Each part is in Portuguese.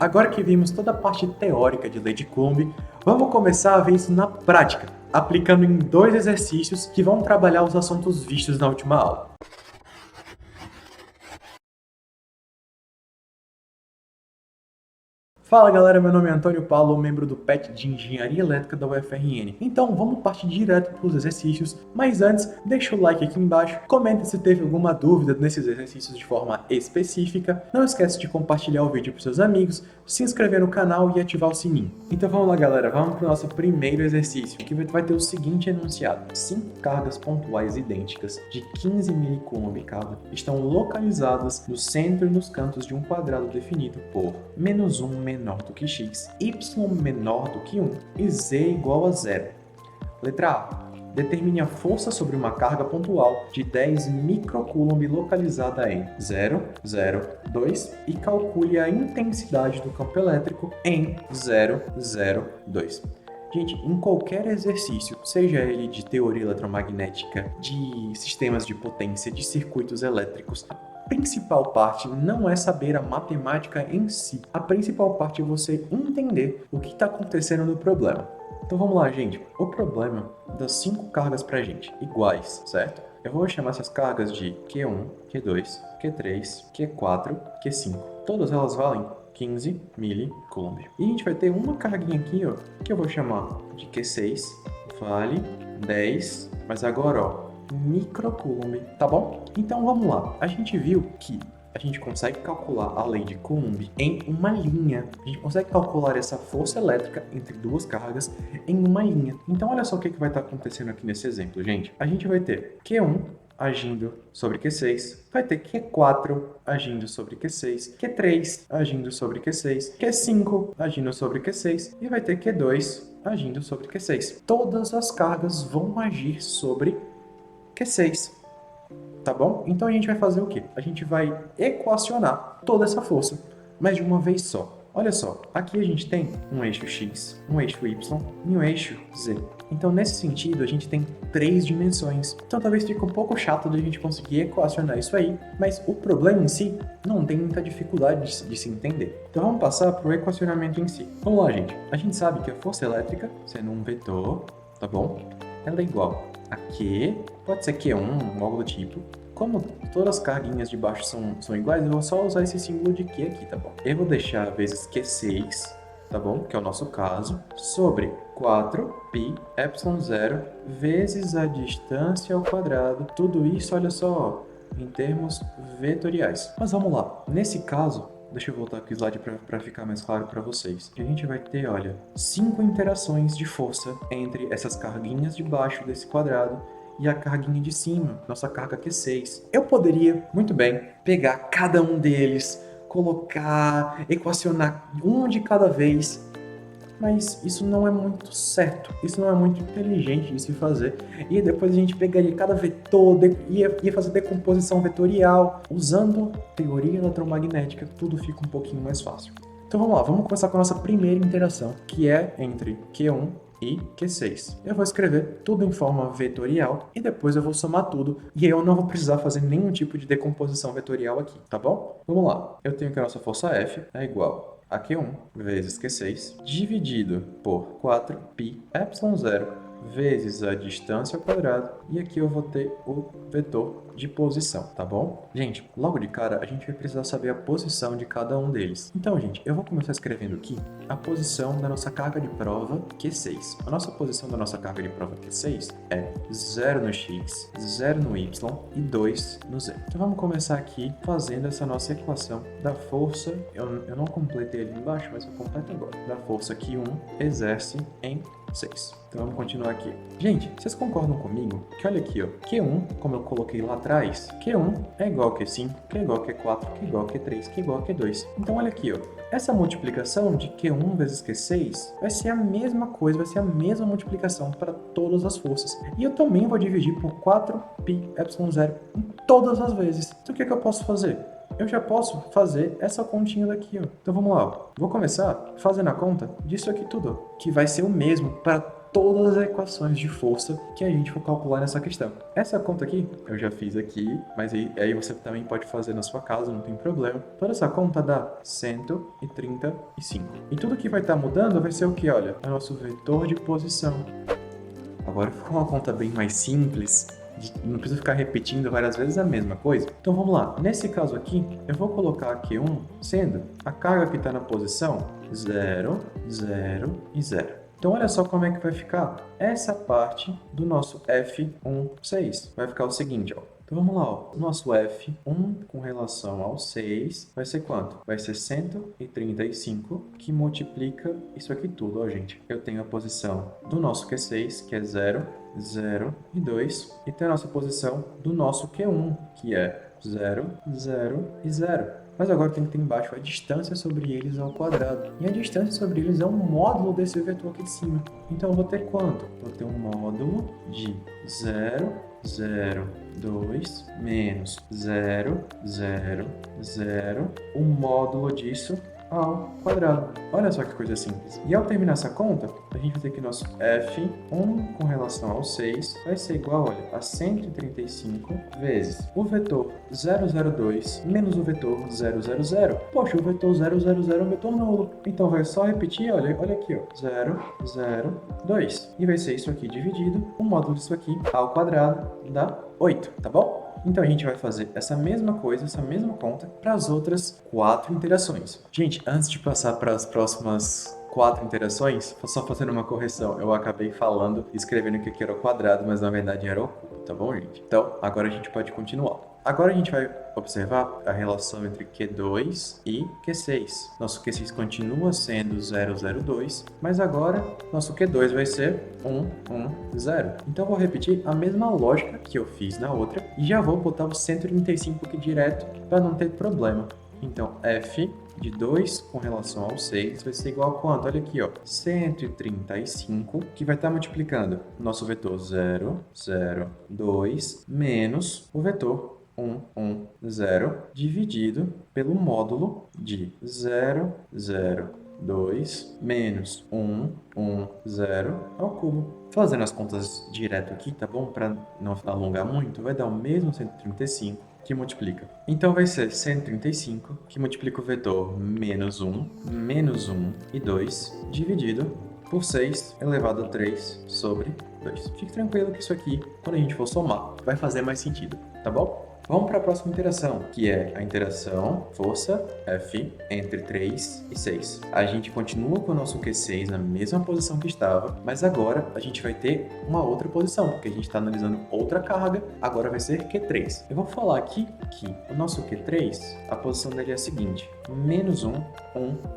agora que vimos toda a parte teórica de lei de Coulomb, vamos começar a ver isso na prática, aplicando em 2 exercícios que vão trabalhar os assuntos vistos na última aula. Fala galera, meu nome é Antônio Paulo, membro do PET de Engenharia Elétrica da UFRN. Então vamos partir direto para os exercícios, mas antes, deixa o like aqui embaixo, comenta se teve alguma dúvida nesses exercícios de forma específica, não esquece de compartilhar o vídeo para seus amigos, se inscrever no canal e ativar o sininho. Então vamos lá galera, vamos para o nosso primeiro exercício, que vai ter o seguinte enunciado: 5 cargas pontuais idênticas de 15 mC cada estão localizadas no centro e nos cantos de um quadrado definido por -1 menor do que x, y menor do que 1 e z igual a 0. Letra A. Determine a força sobre uma carga pontual de 10 microcoulomb localizada em 0, 0, 2 e calcule a intensidade do campo elétrico em 0, 0, 2. Gente, em qualquer exercício, seja ele de teoria eletromagnética, de sistemas de potência, de circuitos elétricos, a principal parte não é saber a matemática em si. A principal parte é você entender o que está acontecendo no problema. Então vamos lá, gente. O problema dá 5 cargas pra gente, iguais, certo? Eu vou chamar essas cargas de Q1, Q2, Q3, Q4, Q5. Todas elas valem 15 mC. E a gente vai ter uma carguinha aqui, ó, que eu vou chamar de Q6, vale 10, mas agora, ó, microcoulomb, tá bom? Então vamos lá. A gente viu que a gente consegue calcular a lei de Coulomb em uma linha. A gente consegue calcular essa força elétrica entre duas cargas em uma linha. Então olha só o que vai estar acontecendo aqui nesse exemplo, gente. A gente vai ter Q1 agindo sobre Q6, vai ter Q4 agindo sobre Q6, Q3 agindo sobre Q6, Q5 agindo sobre Q6 e vai ter Q2 agindo sobre Q6. Todas as cargas vão agir sobre Q6. Tá bom? Então a gente vai fazer o quê? A gente vai equacionar toda essa força, mas de uma vez só. Olha só, aqui a gente tem um eixo X, um eixo Y e um eixo Z. Então nesse sentido a gente tem 3 dimensões. Então talvez fique um pouco chato de a gente conseguir equacionar isso aí, mas o problema em si não tem muita dificuldade de se entender. Então vamos passar para o equacionamento em si. Vamos lá, gente. A gente sabe que a força elétrica, sendo um vetor, tá bom? Ela é igual a Q, pode ser Q1, algo do tipo. Como todas as carguinhas de baixo são iguais, eu vou só usar esse símbolo de Q aqui, tá bom? Eu vou deixar vezes Q6, tá bom? Que é o nosso caso, sobre 4π ε0 vezes a distância ao quadrado. Tudo isso, olha só, em termos vetoriais. Mas vamos lá. Nesse caso, deixa eu voltar aqui o slide para ficar mais claro para vocês. A gente vai ter, olha, 5 interações de força entre essas carguinhas de baixo desse quadrado e a carguinha de cima, nossa carga Q6. Eu poderia, muito bem, pegar cada um deles, colocar, equacionar um de cada vez, mas isso não é muito certo, isso não é muito inteligente de se fazer. E depois a gente pegaria cada vetor, ia fazer decomposição vetorial. Usando teoria eletromagnética, tudo fica um pouquinho mais fácil. Então vamos lá, vamos começar com a nossa primeira interação, que é entre Q1 e Q6. Eu vou escrever tudo em forma vetorial e depois eu vou somar tudo, e aí eu não vou precisar fazer nenhum tipo de decomposição vetorial aqui, tá bom? Vamos lá, eu tenho que a nossa força F é igual a Q1 vezes Q6 dividido por 4π ε0 vezes a distância ao quadrado, e aqui eu vou ter o vetor de posição, tá bom? Gente, logo de cara a gente vai precisar saber a posição de cada um deles. Então, gente, eu vou começar escrevendo aqui a posição da nossa carga de prova Q6. A nossa posição da nossa carga de prova Q6 é 0 no X, 0 no Y e 2 no Z. Então vamos começar aqui fazendo essa nossa equação da força, eu não completei ali embaixo, mas eu completo agora, da força que 1 exerce em 6. Então vamos continuar aqui. Gente, vocês concordam comigo que olha aqui, ó, Q1, como eu coloquei lá atrás, Q1 é igual a Q5, que é igual a Q4, que é igual a Q3, que é igual a Q2. Então olha aqui, ó, essa multiplicação de Q1 vezes Q6 vai ser a mesma coisa, vai ser a mesma multiplicação para todas as forças. E eu também vou dividir por 4π ε0 em todas as vezes. Então o que eu posso fazer? Eu já posso fazer essa continha daqui, ó. Então vamos lá, ó. Vou começar fazendo a conta disso aqui tudo, ó, que vai ser o mesmo para todas as equações de força que a gente for calcular nessa questão. Essa conta aqui eu já fiz aqui, mas aí você também pode fazer na sua casa, não tem problema. Toda essa conta dá 135. E tudo que vai estar mudando vai ser o que? Olha, é o nosso vetor de posição. Agora ficou uma conta bem mais simples, não precisa ficar repetindo várias vezes a mesma coisa. Então vamos lá, nesse caso aqui, eu vou colocar Q1 sendo a carga que está na posição 0, 0 e 0. Então olha só como é que vai ficar essa parte do nosso F1,6. Vai ficar o seguinte, ó. Então vamos lá, ó. O nosso F1 com relação ao 6 vai ser quanto? Vai ser 135, que multiplica isso aqui tudo, ó, gente. Eu tenho a posição do nosso Q6, que é 0, 0 e 2, e tem a nossa posição do nosso Q1, que é 0, 0 e 0. Mas agora tem que ter embaixo a distância sobre eles ao quadrado. E a distância sobre eles é um módulo desse vetor aqui de cima. Então eu vou ter quanto? Vou ter um módulo de 0, 0, 2, menos 0, 0, 0, o módulo disso ao quadrado. Olha só que coisa simples. E ao terminar essa conta, a gente vai ter que nosso F1 com relação ao 6 vai ser igual, olha, a 135 vezes o vetor 002 menos o vetor 000. Poxa, o vetor 000 é um vetor nulo. Então vai só repetir, olha aqui, ó, 002. E vai ser isso aqui dividido, o módulo disso aqui ao quadrado dá 8, tá bom? Então a gente vai fazer essa mesma coisa, essa mesma conta, para as outras 4 interações. Gente, antes de passar para as próximas 4 interações, só fazendo uma correção. Eu acabei falando, escrevendo que aqui era o quadrado, mas na verdade era o cubo, tá bom, gente? Então, agora a gente pode continuar. Agora a gente vai observar a relação entre Q2 e Q6. Nosso Q6 continua sendo 002, mas agora nosso Q2 vai ser 110. Então eu vou repetir a mesma lógica que eu fiz na outra e já vou botar o 135 aqui direto para não ter problema. Então F de 2 com relação ao 6 vai ser igual a quanto? Olha aqui, ó, 135, que vai estar multiplicando o nosso vetor 0, 0, 2, menos o vetor 110, dividido pelo módulo de 0, 0, 2, menos 110 ao cubo. Fazendo as contas direto aqui, tá bom? Para não alongar muito, vai dar o mesmo 135 que multiplica. Então vai ser 135 que multiplica o vetor menos 1 e 2, dividido por 6 elevado a 3 sobre 2. Fique tranquilo que isso aqui, quando a gente for somar, vai fazer mais sentido, tá bom? Vamos para a próxima interação, que é a interação força F entre 3 e 6. A gente continua com o nosso Q6 na mesma posição que estava, mas agora a gente vai ter uma outra posição, porque a gente está analisando outra carga, agora vai ser Q3. Eu vou falar aqui que o nosso Q3, a posição dele é a seguinte, menos 1, 1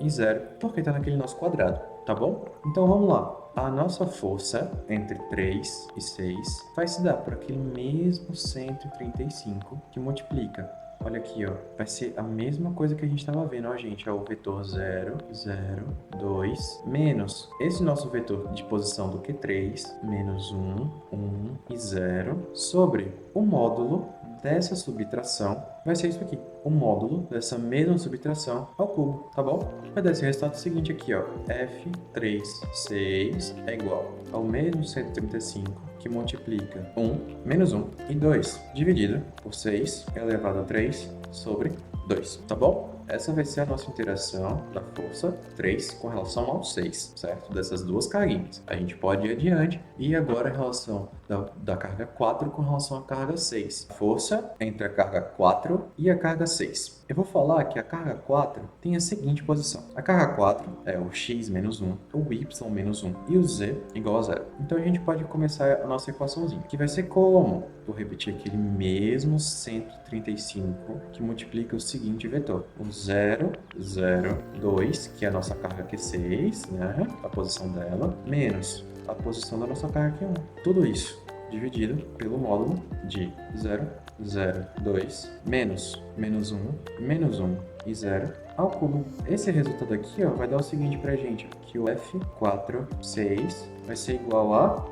e 0, porque está naquele nosso quadrado, tá bom? Então vamos lá. A nossa força entre 3 e 6 vai se dar por aquele mesmo 135 que multiplica. Olha aqui, ó, vai ser a mesma coisa que a gente estava vendo, ó, gente, ó, o vetor 0, 0, 2, menos esse nosso vetor de posição do Q3, menos 1, 1 e 0, sobre o módulo dessa subtração, vai ser isso aqui, o módulo dessa mesma subtração ao cubo, tá bom? Vai dar esse resultado seguinte aqui, ó, F3, 6 é igual ao mesmo 135 que multiplica 1, menos 1 e 2, dividido por 6 elevado a 3 sobre 2, tá bom? Essa vai ser a nossa interação da força 3 com relação ao 6, certo? Dessas duas carguinhas. A gente pode ir adiante e agora a relação da carga 4 com relação à carga 6. Força entre a carga 4 e a carga 6. Eu vou falar que a carga 4 tem a seguinte posição. A carga 4 é o x menos 1, o y menos 1 e o z igual a 0. Então a gente pode começar a nossa equaçãozinha, que vai ser como? Vou repetir aquele mesmo 135 que multiplica o seguinte vetor. O 0, 0, 2, que é a nossa carga Q6, né? A posição dela, menos a posição da nossa carga Q1. Tudo isso dividido pelo módulo de 0, 0, 2, menos 1 e 0 ao cubo. Esse resultado aqui, ó, vai dar o seguinte pra gente, que o F4, 6 vai ser igual a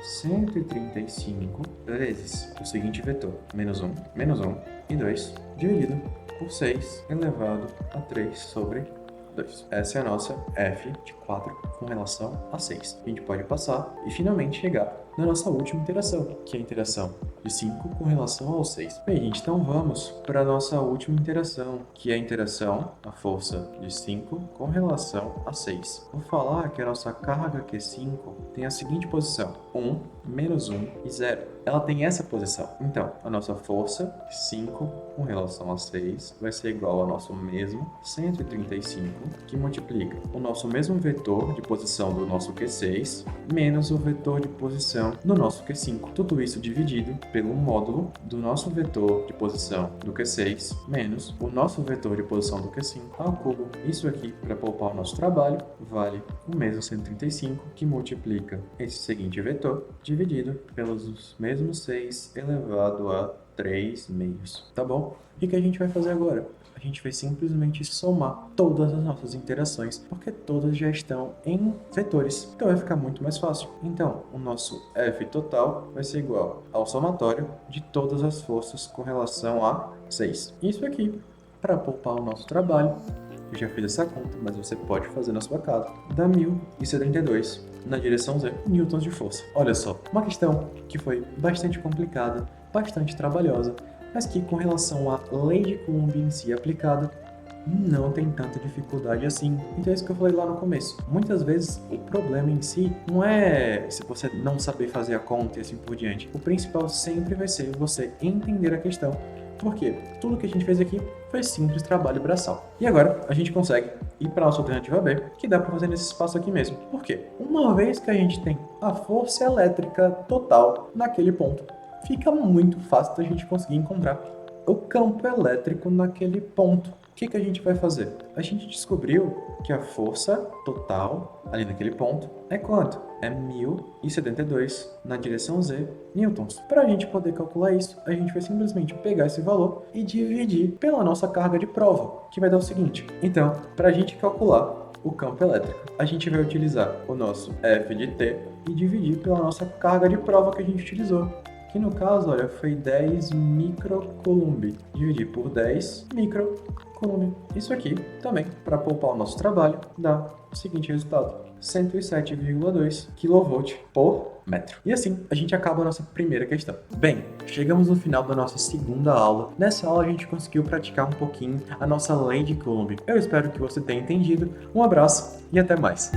135 vezes o seguinte vetor, menos 1 e 2, dividido por 6 elevado a 3 sobre 2. Essa é a nossa f de 4 com relação a 6. A gente pode passar e finalmente chegar na nossa última interação, que é a interação de 5 com relação ao 6. Bem, gente, então vamos para a nossa última interação, que é a interação, a força de 5 com relação a 6. Vou falar que a nossa carga Q5 tem a seguinte posição: 1, menos 1 e 0. Ela tem essa posição. Então, a nossa força, 5 com relação a 6, vai ser igual ao nosso mesmo 135, que multiplica o nosso mesmo vetor de posição do nosso Q6, menos o vetor de posição do nosso Q5. Tudo isso dividido pelo módulo do nosso vetor de posição do Q6, menos o nosso vetor de posição do Q5. Calculo isso aqui para poupar o nosso trabalho, vale o mesmo 135, que multiplica esse seguinte vetor, dividido pelos mesmos 6 elevado a 3 meios. Tá bom? O que a gente vai fazer agora? A gente vai simplesmente somar todas as nossas interações, porque todas já estão em vetores. Então vai ficar muito mais fácil. Então, o nosso F total vai ser igual ao somatório de todas as forças com relação a 6. Isso aqui, para poupar o nosso trabalho, eu já fiz essa conta, mas você pode fazer na sua casa, dá 1072 na direção Z, newtons de força. Olha só, uma questão que foi bastante complicada, bastante trabalhosa, mas que com relação à lei de Coulomb em si aplicada, não tem tanta dificuldade assim. Então é isso que eu falei lá no começo. Muitas vezes o problema em si não é se você não saber fazer a conta e assim por diante. O principal sempre vai ser você entender a questão. Porque tudo que a gente fez aqui foi simples trabalho braçal. E agora a gente consegue ir para a nossa alternativa B, que dá para fazer nesse espaço aqui mesmo. Por quê? Uma vez que a gente tem a força elétrica total naquele ponto, fica muito fácil da gente conseguir encontrar o campo elétrico naquele ponto. O que a gente vai fazer? A gente descobriu que a força total ali naquele ponto é quanto? É 1072 na direção Z newtons. Para a gente poder calcular isso, a gente vai simplesmente pegar esse valor e dividir pela nossa carga de prova, que vai dar o seguinte. Então, para a gente calcular o campo elétrico, a gente vai utilizar o nosso F de T e dividir pela nossa carga de prova que a gente utilizou, que no caso, olha, foi 10 microcoulomb. Dividir por 10 microcoulomb. Isso aqui também, para poupar o nosso trabalho, dá o seguinte resultado: 107,2 kV por metro. E assim, a gente acaba a nossa primeira questão. Bem, chegamos no final da nossa segunda aula. Nessa aula a gente conseguiu praticar um pouquinho a nossa lei de Coulomb. Eu espero que você tenha entendido. Um abraço e até mais.